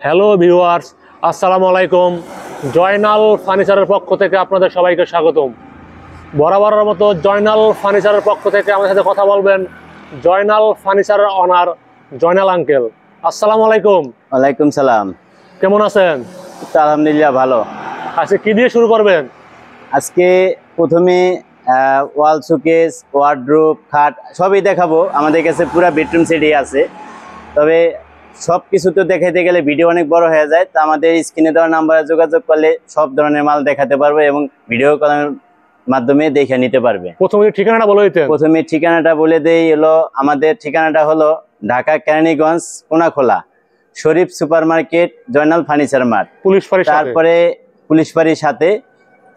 Hello viewers, আসসালামু আলাইকুম। জয়নাল ফার্নিচারের পক্ষ থেকে আপনাদের সবাইকে স্বাগতম। বরাবরের মতো জয়নাল ফার্নিচারের পক্ষ থেকে আমাদের সাথে কথা বলবেন জয়নাল ফার্নিচারের অনার জয়নাল আঙ্কেল। আসসালামু আলাইকুম। ওয়ালাইকুম সালাম। কেমন আছেন? আলহামদুলিল্লাহ ভালো। আজকে কি দিয়ে শুরু করবেন? আজকে প্রথমে ওয়াল শোকেস, ওয়ার্ডরোব, খাট সবই দেখাবো। আমাদের কাছে পুরো বেডরুম সেটই আছে, তবে সব কিছু তো দেখাইতে গেলে ভিডিও অনেক বড় হয়ে যায়। তো আমাদের স্ক্রিনে দেওয়া নাম্বারে যোগাযোগ করলে সব ধরনের মাল দেখাতে পারবো এবং ভিডিও কলের মাধ্যমে দেখে নিতে পারবে। প্রথমে ঠিকানাটা বলে দিতেন। প্রথমে ঠিকানাটা বলে দেই, হলো আমাদের ঠিকানাটা হলো Dhaka Keraniganj Konakhola Sharif super market, Joynal furniture mart, police ফাঁড়ির সাথে। তারপরে পুলিশ ফাঁড়ির সাথে।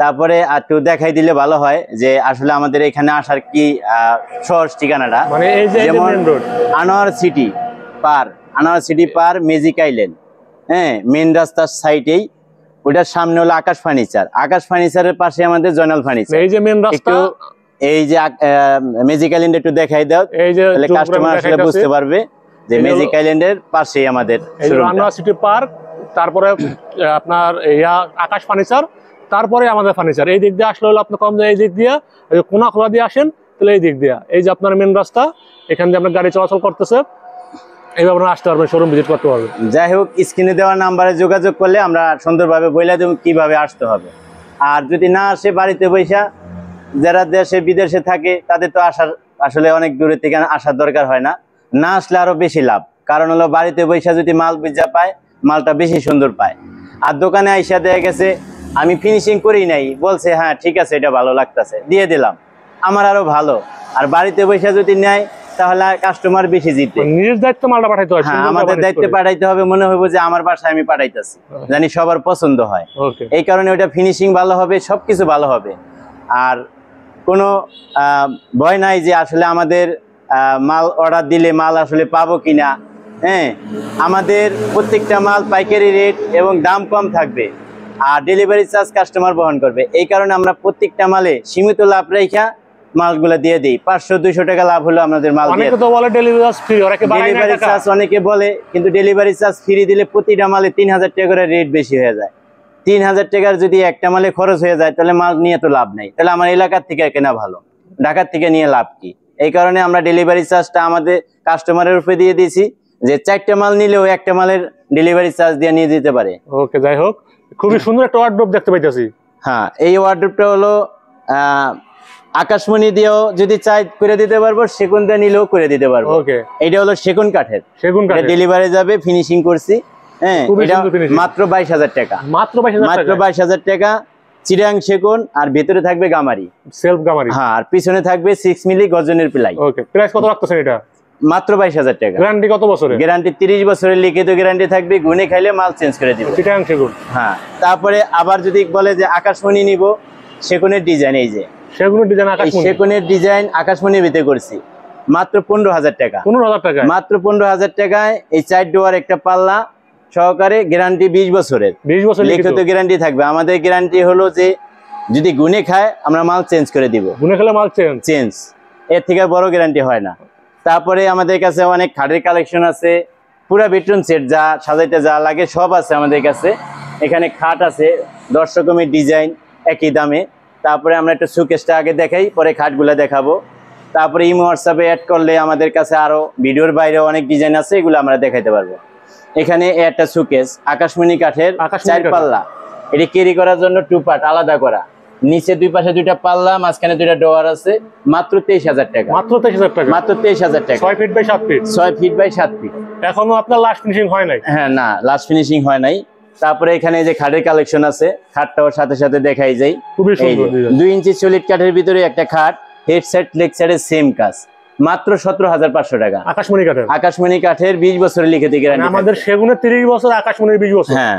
তারপরে একটু দেখাই দিলে ভালো হয় যে আসলে আমাদের এখানে আসার কি সহজ ঠিকানাটা। মানে এই যে যেমন মেইন রোড আনোয়ার সিটি পার ম্যাজিক আইল্যান্ড, হ্যাঁ, মেন রাস্তার সাইডেই। ওটার সামনে হলো আকাশ ফার্নিচারের পাশে আমাদের জয়নাল ফার্নিচার। এই যে মেইন রাস্তা, এই যে ম্যাজিক আইল্যান্ড একটু দেখাই দাও, এই যে তাহলে কাস্টমার আসলে বুঝতে পারবে যে ম্যাজিক আইল্যান্ডের পাশেই আমাদের আনোয়ার সিটি পার্ক। তারপরে আপনার আকাশ ফার্নিচার, তারপরে আমাদের ফার্নিচার। এই দিক দিয়ে আসলে হলো আপনার কম যায়, এই দিক দিয়ে কোনাখোলা দিয়ে আসেন তাহলে এই দিক দিয়ে, এই যে আপনার মেন রাস্তা, এখান দিয়ে আপনার গাড়ি চলাচল করতেছে, এইভাবে আপনারা আসতে পারবেন, শোরুম ভিজিট করতে পারবেন। যাই হোক, স্ক্রিনে দেওয়া নাম্বারে যোগাযোগ করলে আমরা সুন্দরভাবে বলে দেব কিভাবে আসতে হবে। আর যদি না আসে, বাড়িতে বৈশা যারা দেশে বিদেশে থাকে তাদের তো আসার আসলে অনেক দূরে থেকে আসার দরকার হয় না। না আসলে আরো বেশি লাভ, কারণ হলো বাড়িতে বৈশা যদি মাল বুঝা পায়, মালটা বেশি সুন্দর পায়। আর দোকানে আইসা দেখা গেছে আমি ফিনিশিং করি নাই, বলছে হ্যাঁ ঠিক আছে এটা ভালো লাগতেছে, দিয়ে দিলাম, আমার আরো ভালো। আর বাড়িতে বৈশা যদি নেয় তাহলে কাস্টমার বেশি জিতে। নিজের দায়িত্ব মালটা পাঠাইতে হয়। হ্যাঁ, আমাদের দায়িত্বে পাঠাইতে হবে, মনে হইব যে আমার বাসায় আমি পাঠাইতেছি, জানি সবার পছন্দ হয়। এই কারণে ওটা ফিনিশিং ভালো হবে, সবকিছু ভালো হবে। আর কোনো ভয় নাই যে আসলে আমাদের মাল অর্ডার দিলে মাল আসলে পাবো কিনা। হ্যাঁ, আমাদের প্রত্যেকটা মাল পাইকারি রেট এবং দাম কম থাকবে, আর ডেলিভারি চার্জ কাস্টমার বহন করবে। এই কারণে আমরা প্রত্যেকটা মালে সীমিত লাভ রেখা মালগুলা দিয়ে দিই। 500-200 টাকা লাভ হলো আমাদের মাল। অনেকে তো বলে delivery charge free, delivery charge অনেকে বলে, কিন্তু ডেলিভারি চার্জ ফ্রি দিলে প্রতিটা মালে 3000 টাকা করে রেট বেশি হয়ে যায়। 3000 টাকার যদি একটা মালে খরচ হয়ে যায় তাহলে মাল নিয়ে তো লাভ নেই। তাহলে আমার এলাকার থেকে কেনা ভালো, ঢাকার থেকে নিয়ে লাভ কি? এই কারণে আমরা ডেলিভারি চার্জটা আমাদের কাস্টমারের উপরে দিয়ে দিয়েছি, যে 4টা মাল নিলেও একটা মালের ডেলিভারি চার্জ দিয়ে নিয়ে যেতে পারে। ওকে, যাই হোক, খুবই সুন্দর একটা ওয়ার্ডরোব দেখতে পাইতেছি। হ্যাঁ, এই ওয়ার্ডরোবটা হলো আকাশমণি দিয়েও যদি চাই করে দিতে পারবো, সেগুন দিয়ে নিলেও করে দিতে পারবো। ওকে, এটা হলো সেগুন কাঠের, ডেলিভারি যাবে, ফিনিশিং করছি। হ্যাঁ, এটা মাত্র 22,000 টাকা। মাত্র 22,000 টাকা। চিরাং সেগুন, আর ভেতরে থাকবে গামারি, সেলফ গামারি। হ্যাঁ, আর পিছনে থাকবে 6 মিলি গর্জনের প্লাই। ওকে, প্রাইস কত রাখতেছেন এটা? মাত্র 22,000 টাকা। গ্যারান্টি কত বছরের? গ্যারান্টি 30 বছরের লিখিত গ্যারান্টি থাকবে, গুনে খাইলে মাল চেঞ্জ করে দিব। চিটাং সেগুন। হ্যাঁ, তারপরে আবার যদি বলে যে আকাশমণি নিব, সেগুনের ডিজাইন, এই যে সেগুনের ডিজাইন আকাশমণির ভিতরে করছি, মাত্র 15,000 টাকা। 15,000 টাকা, মাত্র 15,000 টাকায় এই 4 ডোয়ার একটা পাল্লা সহকারে, গ্যারান্টি 20 বছরের, 20 বছর লিখিত গ্যারান্টি থাকবে। আমাদের গ্যারান্টি হলো যে যদি গুনে খায় আমরা মাল চেঞ্জ করে দিব, গুনে খেলে মাল চেঞ্জ, এর থেকে বড় গ্যারান্টি হয় না। তারপরে আমাদের কাছে অনেক খাটের কালেকশন আছে, পুরা বেডরুম সেট যা সাজাইতে যা লাগে সব আছে আমাদের কাছে। এখানে খাট আছে 10 রকমের ডিজাইন একই দামে। তারপরে আমরা একটু সুকেসটা আগে দেখাই, পরে খাটগুলা দেখাবো। তারপরে ইমো হোয়াটসঅ্যাপে অ্যাড করলে আমাদের কাছে আরো ভিডিওর বাইরে অনেক ডিজাইন আছে, এগুলো আমরা দেখাইতে পারবো। এখানে একটা সুকেস আকাশমণি কাঠের 4 পাল্লা, এটি ক্যারি করার জন্য 2 পার্ট আলাদা করা, নিচে 2 পাশে 2টা পাল্লা, মাঝখানে 2টা ডোয়ার আছে, মাত্র 23,000 টাকা। মাত্র 23,000 টাকা, মাত্র 23,000 টাকা। 6 feet by 7 feet, 6 feet by 7 feet. এখনো আপনার লাস্ট ফিনিশিং হয় নাই? হ্যাঁ, না, লাস্ট ফিনিশিং হয় নাই। তারপরে এখানে যে খাটের কালেকশন আছে, খাটটাও সাথে সাথে দেখাই যাই। খুবই সুন্দর, 2 ইঞ্চি সলিড কাঠের ভিতরে একটা খাট, হেড সেট লেগ সাইডের সেম কাজ, মাত্র 17,500 টাকা। আকাশমণি কাঠের 20 বছরের লিখিত গ্যারান্টি। আমাদের সেগুনের 30 বছর, আকাশমণির 20 বছর। হ্যাঁ,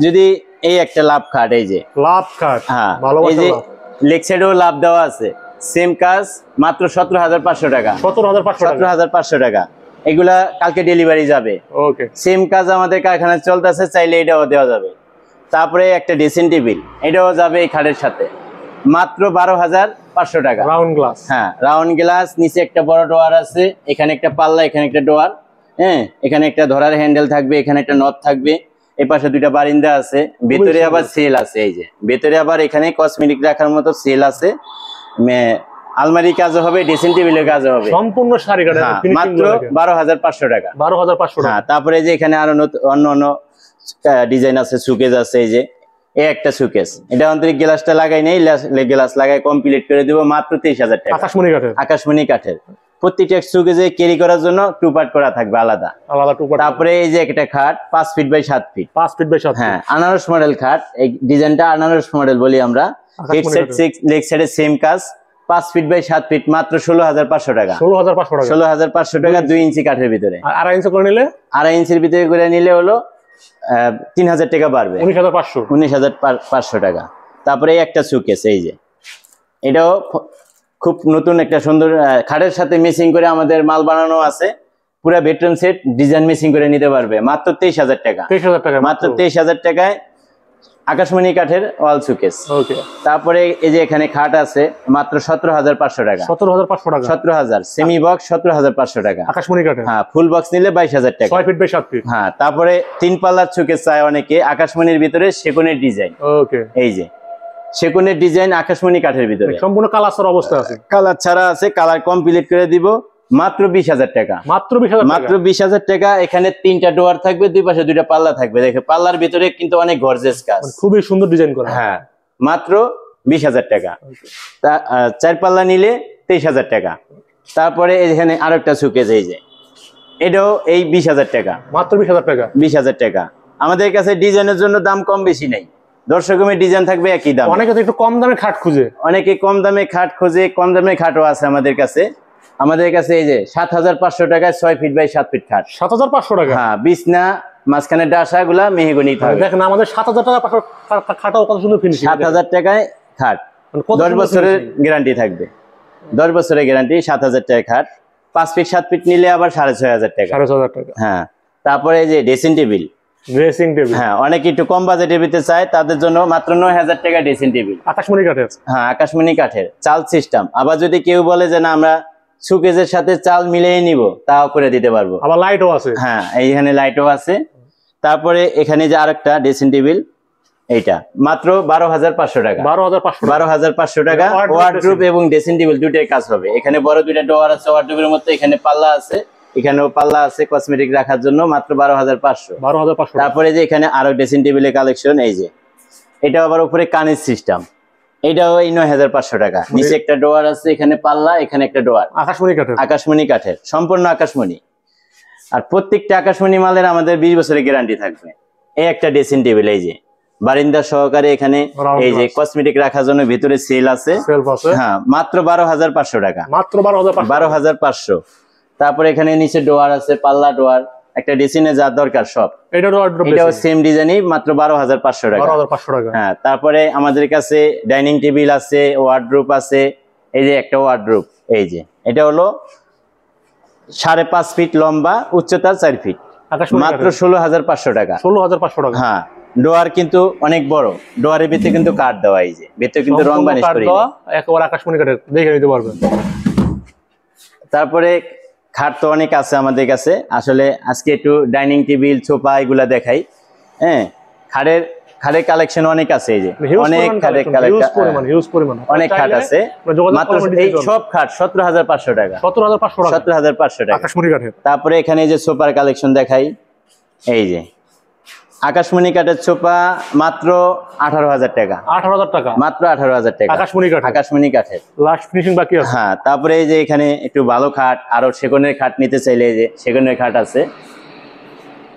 যদি এই একটা লাভ খাট, এই যে লাভ খাট, হ্যাঁ, এই যে লেগ সাইডেও লাভ দেওয়া আছে, সেম কাজ, মাত্র 17,500 টাকা। 17,500 টাকা। এগুলা কালকে ডেলিভারি যাবে। ওকে, সেম কাজ আমাদের কারখানায় চলতেছে, চাইলে এটাও দেওয়া যাবে। তারপরে একটা ড্রেসিং টেবিল, এটাও যাবে এই খাটের সাথে, মাত্র 12,500 টাকা। রাউন্ড গ্লাস, হ্যাঁ, রাউন্ড গ্লাস, নিচে একটা বড় ডোয়ার আছে, এখানে একটা পাল্লা, এখানে একটা ডোয়ার, হ্যাঁ, এখানে একটা ধরার হ্যান্ডেল থাকবে, এখানে একটা নট থাকবে, এই পাশে দুইটা বারিন্দা আছে, ভেতরে আবার সেল আছে। এই যে ভেতরে আবার এখানে কসমেটিক রাখার মতো সেল আছে, আলমারি কাজ হবে, ড্রেসিং টেবিলের কাজ হবে, সম্পূর্ণ শাড়ি কাঠের মাত্র 12,500 টাকা। 12,500 টাকা। হ্যাঁ, তারপরে যে এখানে আরো অন্য অন্য ডিজাইন আছে, সুকেস আছে। এই যে এই একটা সুকেস, এটা আন্তরিক গ্লাসটা লাগাই নেই, গ্লাস লাগাই কমপ্লিট করে দিব মাত্র 23,000 টাকা। আকাশমণি কাঠের, আকাশমণি কাঠের। প্রত্যেকটা সুকেসে ক্যারি করার জন্য 2 পার্ট করা থাকবে আলাদা আলাদা 2 পার্ট। তারপরে এই যে একটা খাট 5 feet by 7 feet, 5 feet by 7 feet. হ্যাঁ, আনারস মডেল খাট। এই ডিজাইনটা আনারস মডেল বলি আমরা। হেড সেট 6 লেগ সাইডে সেম কাজ, 5 ফিট বাই 7 ফিট, মাত্র 16,500 টাকা। 16,500 টাকা। 16,500 টাকা 2 ইঞ্চি কাঠের ভিতরে। আর 2.5 ইঞ্চি করে নিলে, 2.5 ইঞ্চির ভিতরে করে নিলে হলো 3,000 টাকা বাড়বে, 19,500 টাকা। তারপরে এই একটা সুকেস, এই যে এটাও খুব নতুন একটা সুন্দর খাটের সাথে মেসিং করে আমাদের মাল বানানো আছে। পুরো বেডরুম সেট ডিজাইন মেসিং করে নিতে পারবে মাত্র 23,000 টাকা। 23,000 টাকা মাত্র 23,000 টাকায় আকাশমণি কাঠের ওয়াল সুকেস। ওকে। তারপরে এই যে এখানে খাট আছে মাত্র 17,500 টাকা। 17,500 টাকা। 17,000 সেমি বক্স 17,500 টাকা আকাশমণি কাঠের। হ্যাঁ, ফুল বক্স নিলে 22,000 টাকা। 6 ফিট বাই 7 ফিট। হ্যাঁ, তারপরে 3 পাল্লার সুকেস চায় অনেকে, আকাশমণির ভিতরে সেগুনের ডিজাইন। ওকে। এই যে সেগুনের ডিজাইন আকাশমণি কাঠের ভিতরে, সম্পূর্ণ কালার ছাড়া অবস্থা আছে, কালার ছাড়া আছে। কালার কমপ্লিট করে দিব মাত্র 20,000 টাকা। মাত্র 20,000 টাকা। মাত্র 20,000 টাকা। এখানে 3টা ডোয়ার থাকবে, দুই পাশে 2টা পাল্লা থাকবে। দেখে পাল্লার ভিতরে কিন্তু অনেক গর্জিয়াস কাজ, খুবই সুন্দর ডিজাইন করা। হ্যাঁ, মাত্র 20,000 টাকা। 4 পাল্লা নিলে 23,000 টাকা। তারপরে এখানে আরেকটা সুকেস, এই যে এটাও এই 20,000 টাকা। মাত্র 20,000 টাকা। 20,000 টাকা। আমাদের কাছে ডিজাইনের জন্য দাম কম বেশি নাই, দর্শকমের ডিজাইন থাকবে একই দাম। অনেকে একটু কম দামে খাট খুঁজে, অনেকে কম দামে খাট খোঁজে, কম দামে খাটও আছে আমাদের কাছে। আমাদের কাছে এই যে 7,500 টাকায় 6 ফিট বাই 7 ফিট খাট। 7,500 টাকা। হ্যাঁ, বিছনা মাঝখানে ডাসা গুলা মেহগনি থাকবে। দেখেন আমাদের 7,000 টাকা খাটাও কত সুন্দর ফিনিশিং। 7,000 টাকায় খাট, 10 বছরের গ্যারান্টি থাকবে। 10 বছরের গ্যারান্টি, 7,000 টাকায় খাট। 5 ফিট 7 ফিট নিলে আবার 6,500 টাকা। 6,500 টাকা। হ্যাঁ, তারপরে এই যে ড্রেসিং টেবিল। ড্রেসিং টেবিল, হ্যাঁ, অনেকে একটু কম বাজেটে পেতে চায়, তাদের জন্য মাত্র 9,000 টাকা ড্রেসিং টেবিল। আকাশমণি কাঠের। হ্যাঁ, আকাশমণি কাঠের, চাল সিস্টেম। আবার যদি কেউ বলে যে না আমরা সুকেজের সাথে চাল মিলিয়ে নিব, তাও করে দিতে পারবো। আবার লাইটও আছে। হ্যাঁ, এইখানে লাইটও আছে। তারপরে এখানে যে আরেকটা ড্রেসিং টেবিল, এইটা মাত্র 12,500 টাকা। 12,500 টাকা। ওয়ার্ডরোব এবং ড্রেসিং টেবিল দুটোই কাজ হবে। এখানে বড় 2টা ডোর আছে ওয়ার্ডরোবের মধ্যে, এখানে পাল্লা আছে, এখানেও পাল্লা আছে কসমেটিক রাখার জন্য, মাত্র 12,500। 12,500। তারপরে যে এখানে আরো ড্রেসিং টেবিলের কালেকশন, এই যে এটা আবার উপরে কানের সিস্টেম, এটাও এই 9,500 টাকা। নিচে একটা ডোয়ার আছে, এখানে পাল্লা, এখানে একটা ডোয়ার। আকাশমণি কাঠের। আকাশমণি কাঠের, সম্পূর্ণ আকাশমণি। আর প্রত্যেকটা আকাশমণি মালের আমাদের 20 বছরের গ্যারান্টি থাকবে। এই একটা ড্রেসিং টেবিল, এই যে বারিন্দা সহকারে, এখানে এই যে কসমেটিক রাখার জন্য ভিতরে সেল আছে। হ্যাঁ, মাত্র 12,500 টাকা। মাত্র 12,500। তারপরে এখানে নিচে ডোয়ার আছে, পাল্লা ডোয়ার, একটা ড্রেসিংয়ে যা দরকার সব। এটাও সেম ডিজাইনই, মাত্র 12,500 টাকা। 12,500 টাকা। হ্যাঁ, তারপরে আমাদের কাছে ডাইনিং টেবিল আছে, ওয়ার্ডরোব আছে। এই যে একটা ওয়ার্ডরোব, এই যে এটা হলো 5.5 ফিট লম্বা, উচ্চতা 4 ফিট, মাত্র 16,500 টাকা। 16,500 টাকা। হ্যাঁ, ডোয়ার কিন্তু অনেক বড়, ডোয়ারের ভিতরে কিন্তু কাঠ দেওয়া, এই যে ভিতরে কিন্তু রং বানিশ করি একেবারে আকাশমণি কাঠের, দেখে নিতে পারবেন। তারপরে খাট তো অনেক আছে আমাদের কাছে। আসলে আজকে একটু ডাইনিং টেবিল, সোফা এগুলা দেখাই। হ্যাঁ, খাটের কালেকশন অনেক আছে, এই যে অনেক খাটের কালেকশন, অনেক খাট আছে। মাত্র এই সব খাট 17,500 টাকা। 17,500 টাকা আকাশমণি কাঠের। তারপরে এখানে এই যে সোফার কালেকশন দেখাই, এই যে আকাশমণি কাঠের সোফা মাত্র 18,000 টাকা। 18,000 টাকা। মাত্র 18,000 টাকা আকাশমণি কাঠের। আকাশমণি কাঠের, লাস্ট ফিনিশিং বাকি আছে। হ্যাঁ, তারপরে এই যে এখানে একটু ভালো খাট, আরো সেগুনের খাট নিতে চাইলে এই যে সেগুনের খাট আছে,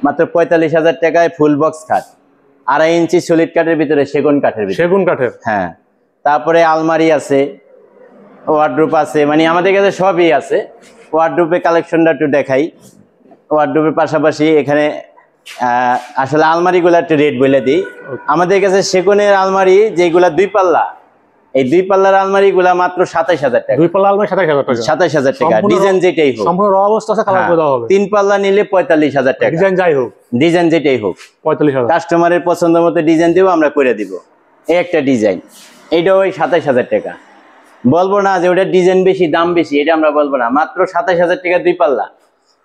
মাত্র 45,000 টাকায় ফুল বক্স খাট, 2.5 ইঞ্চি সলিড কাঠের ভিতরে সেগুন কাঠের ভিতরে। সেগুন কাঠের। হ্যাঁ, তারপরে আলমারি আছে, ওয়ার্ডরোব আছে, মানে আমাদের কাছে সবই আছে। ওয়ার্ডরোবের কালেকশনটা একটু দেখাই। ওয়ার্ডরোবের পাশাপাশি এখানে আসলে আলমারি গুলা একটু রেট বলে দিই। আমাদের কাছে সেগুনের আলমারি যেগুলা 2 পাল্লা, এই 2 পাল্লার আলমারি গুলা মাত্র 27,000 টাকা। 2 পাল্লা আলমারি 27,000 টাকা। 27,000 টাকা, ডিজাইন যেটাই হোক। সম্পূর্ণ র অবস্থা আছে, কালার করে দেওয়া হবে। 3 পাল্লা নিলে 45,000 টাকা। ডিজাইন যাই হোক, ডিজাইন যেটাই হোক 45,000। কাস্টমারের পছন্দ মতো ডিজাইন দেবো, আমরা করে দিব। এই একটা ডিজাইন, এইটাও ওই 27,000 টাকা। বলবো না যে ওটা ডিজাইন বেশি, দাম বেশি, এটা আমরা বলবো না। মাত্র 27,000 টাকা 2 পাল্লা।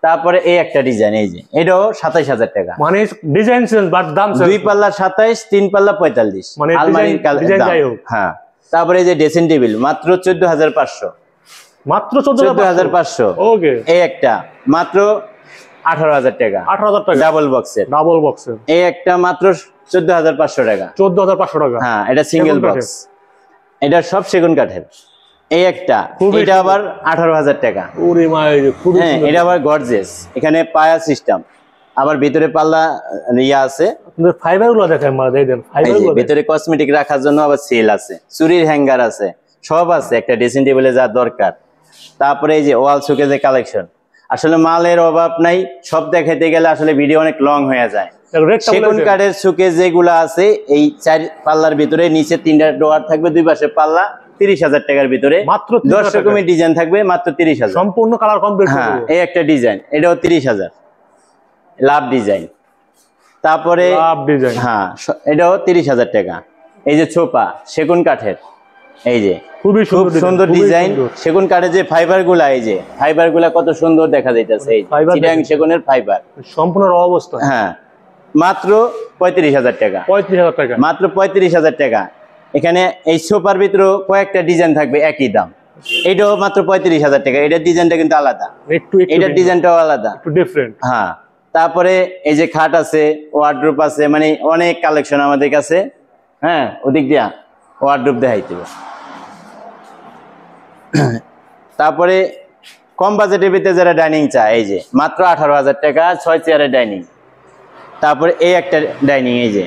তারপরে এই একটা ডিজাইন, এই যে এটাও 27000 টাকা। মানে ডিজাইন চেঞ্জ বাট দাম 2 পাল্লা 27, 3 পাল্লা 45, মানে আলমারির ডিজাইন যাই হোক। হ্যাঁ। তারপরে এই যে ড্রেসিং টেবিল মাত্র 14500, মাত্র 14500। ওকে। এই একটা মাত্র 18000 টাকা, 18000 টাকা ডাবল বক্সের। এই একটা মাত্র 14500 টাকা, 14500 টাকা। হ্যাঁ, এটা সিঙ্গেল বক্স, এটা সব সেগুন কাঠের। এই একটা, এটা আবার 18000 টাকা। ওরে মা, হ্যাঁ, এটা আবার গর্জিয়াস, এখানে পায়া সিস্টেম, আবার ভিতরে পাল্লা ইয়া আছে। আপনাদের ফাইবার গুলো দেখেন, মানে দেন ফাইবার গুলো ভিতরে কসমেটিক রাখার জন্য আবার সেল আছে, চুরির হ্যাঙ্গার আছে, সব আছে একটা ড্রেসিং টেবিলে যা দরকার। তারপরে এই যে ওয়াল শোকেজের কালেকশন, আসলে মালের অভাব নাই, সব দেখাইতে গেলে আসলে ভিডিও অনেক লং হয়ে যায়। সেগুন কাঠের শোকেজ যেগুলো আছে, এই 4 পাল্লার ভিতরে নিচে 3টা ডোয়ার থাকবে, 2 পাশে পাল্লা, 30000 টাকার ভিতরে মাত্র 10 রকমের ডিজাইন থাকবে, মাত্র 30000, সম্পূর্ণ কালার কমপ্লিট। হ্যাঁ, এই একটা ডিজাইন, এটাও 30000, লাভ ডিজাইন। তারপরে হ্যাঁ, এটাও 30000 টাকা। এই যে ছোপা সেগুন কাঠের, এই যে খুব সুন্দর ডিজাইন। সেগুন কাঠের যে ফাইবার গুলা, এই যে ফাইবার গুলা কত সুন্দর দেখা যাইতেছে, এই চিটাং সেগুনের ফাইবার সম্পূর্ণ র অবস্থা। হ্যাঁ, মাত্র 35000 টাকা, 35000 টাকা, মাত্র 35000 টাকা। এখানে এই সোফার ভিতরে কয়েকটা ডিজাইন থাকবে, একই দাম। এটাও মাত্র 35000 টাকা। এটার ডিজাইনটা কিন্তু আলাদা, এটার ডিজাইনটাও আলাদা, একটু ডিফারেন্ট। হ্যাঁ, তারপরে এই যে খাট আছে, ওয়ার্ডরোব আছে, মানে অনেক কালেকশন আমাদের কাছে। হ্যাঁ, ওদিক দিয়া ওয়ার্ডরোব দেখাইতে হবে। তারপরে কম বাজেটের ভিতরে যারা ডাইনিং চায়, এই যে মাত্র 18000 টাকা, 6 চেয়ারের ডাইনিং। তারপরে এই একটা ডাইনিং, এই যে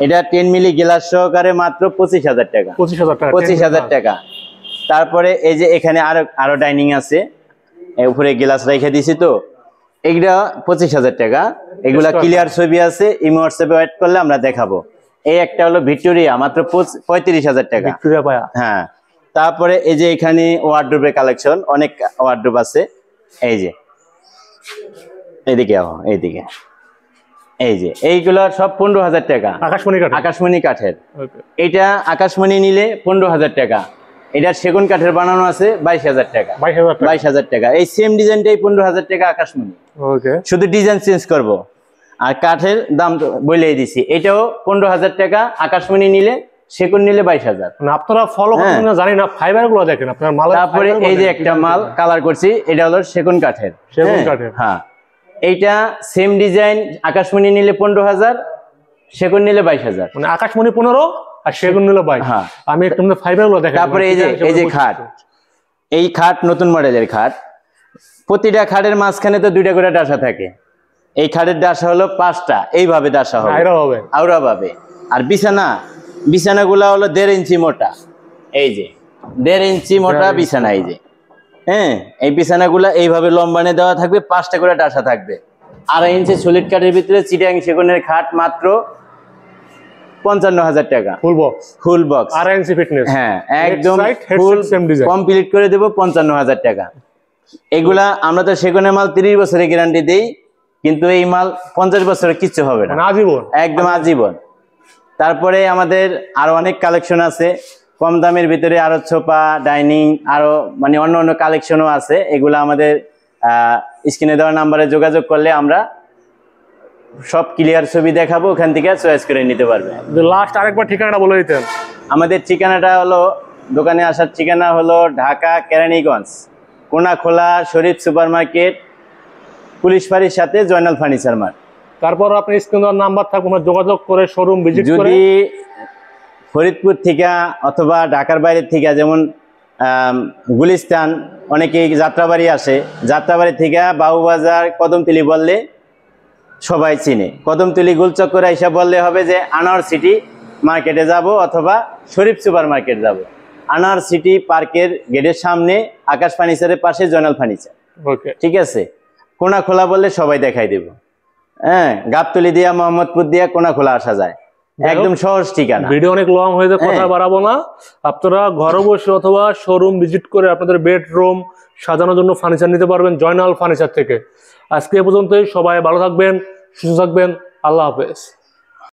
এটা 10 মিলি গ্লাস সহকারে মাত্র 25000 টাকা, 25000 টাকা। তারপরে এই যে এখানে আরো ডাইনিং আছে, উপরে গ্লাস রেখে দিছি, তো এইটা 25000 টাকা। এগুলা ক্লিয়ার ছবি আছে, ইমো হোয়াটসঅ্যাপে ওয়েট করলে আমরা দেখাবো। এই একটা হলো ভিক্টোরিয়া, মাত্র 35000 টাকা। হ্যাঁ, তারপরে এই যে এখানে ওয়ার্ডরোবের কালেকশন, অনেক ওয়ার্ডরোব আছে। এই যে এইদিকে, এইদিকে, এই যে এইগুলো সব 15000 টাকা, আকাশমণি কাঠের। এটা আকাশমণি নিলে 15000 টাকা। এটা সেগুন কাঠের বানানো আছে 22000 টাকা, 22000 টাকা। এই সেম ডিজাইনটাই 15000 টাকা আকাশমণি, শুধু ডিজাইন চেঞ্জ করব। আর কাঠের দাম তো বলেই দিছি, এটাও 15000 টাকা। আকাশমণি নিলে, সেগুন নিলে 22000। আপনারা ফলো করেন না জানি না, ফাইবার গুলো দেখেন আপনার মাল। তারপরে এই যে একটা মাল কালার করছি, এটা হলো সেগুন কাঠের। হ্যাঁ, এইটা সেম ডিজাইন, আকাশমণি নিলে 15000, সেগুন নিলে 22000। মানে আকাশমণি 15 আর সেগুন নিলে 22। হ্যাঁ, আমি একটু ফাইবার গুলো দেখাই। তারপরে এই যে খাট, এই খাট নতুন মডেলের খাট। প্রতিটা খাটের মাঝখানে তো 2টা করে ডাসা থাকে। এই খাটের ডাসা হলো 5টা, এইভাবে ডাসা হবে, আউরা ভাবে। আর বিছানাগুলা হলো 1.5 ইঞ্চি মোটা, এই যে 1.5 ইঞ্চি মোটা বিছানা। এই যে হ্যাঁ, এই বিছানাগুলা এইভাবে লম্বানে দেওয়া থাকবে, 5টা করে ডাসা থাকবে। 2.5 ইঞ্চি সলিড কাঠের ভিতরে চিটাং সেগুনের খাট, মাত্র 55000 টাকা, ফুল বক্স 2.5 ইঞ্চি ফিটনেস। হ্যাঁ, একদম ফুল কমপ্লিট করে দেব 55000 টাকা। এগুলা আমরা তো সেগুনের মাল 30 বছরের গ্যারান্টি দেই, কিন্তু এই মাল 50 বছরের কিচ্ছু হবে না, আজীবন, একদম আজীবন। তারপরে আমাদের আরো অনেক কালেকশন আছে কম দামের ভিতরে, আরো সোফা, ডাইনিং, আরো মানে অন্য কালেকশনও আছে। এগুলো আমাদের স্ক্রিনে দেওয়া নাম্বারে যোগাযোগ করলে আমরা সব ক্লিয়ার ছবি দেখাবো, ওখান থেকে চয়েস করে নিতে পারবে। লাস্ট আরেকবার ঠিকানাটা বলে দিতেন। আমাদের ঠিকানাটা হলো, দোকানে আসার ঠিকানা হলো Dhaka Keraniganj, Konakhola Sharif super market, police ফাঁড়ির সাথে জয়নাল ফার্নিচার মার্ট। তারপর আপনি স্ক্রিনে দেওয়া নাম্বার থাকবে, যোগাযোগ করে শোরুম ভিজিট করে। যদি ফরিদপুর থেকে অথবা ঢাকার বাইরে থেকে, যেমন গুলিস্তান, অনেকেই যাত্রাবাড়ি আসে, যাত্রাবাড়ি থেকে বাবুবাজার, কদমতলি বললে সবাই চিনে। কদমতলি গোলচক্করে এসে বললে হবে যে আনোয়ার সিটি মার্কেটে যাব অথবা শরীফ সুপার মার্কেট যাব। আনোয়ার সিটি পার্কের গেটের সামনে আকাশ ফার্নিচারের পাশে জয়নাল ফার্নিচার, ঠিক আছে। কোনাখোলা বললে সবাই দেখাই দেব। হ্যাঁ, গাবতলি দিয়া, মোহাম্মদপুর দিয়া কোনাখোলা আসা যায়, একদম সহজ ঠিকানা। ভিডিও অনেক লং হয়ে যায়, কথা বাড়াবো না। আপনারা ঘরে বসে অথবা শোরুম ভিজিট করে আপনাদের বেডরুম সাজানোর জন্য ফার্নিচার নিতে পারবেন জয়নাল ফার্নিচার থেকে। আজকে এ পর্যন্তই, সবাই ভালো থাকবেন, সুস্থ থাকবেন, আল্লাহ হাফেজ।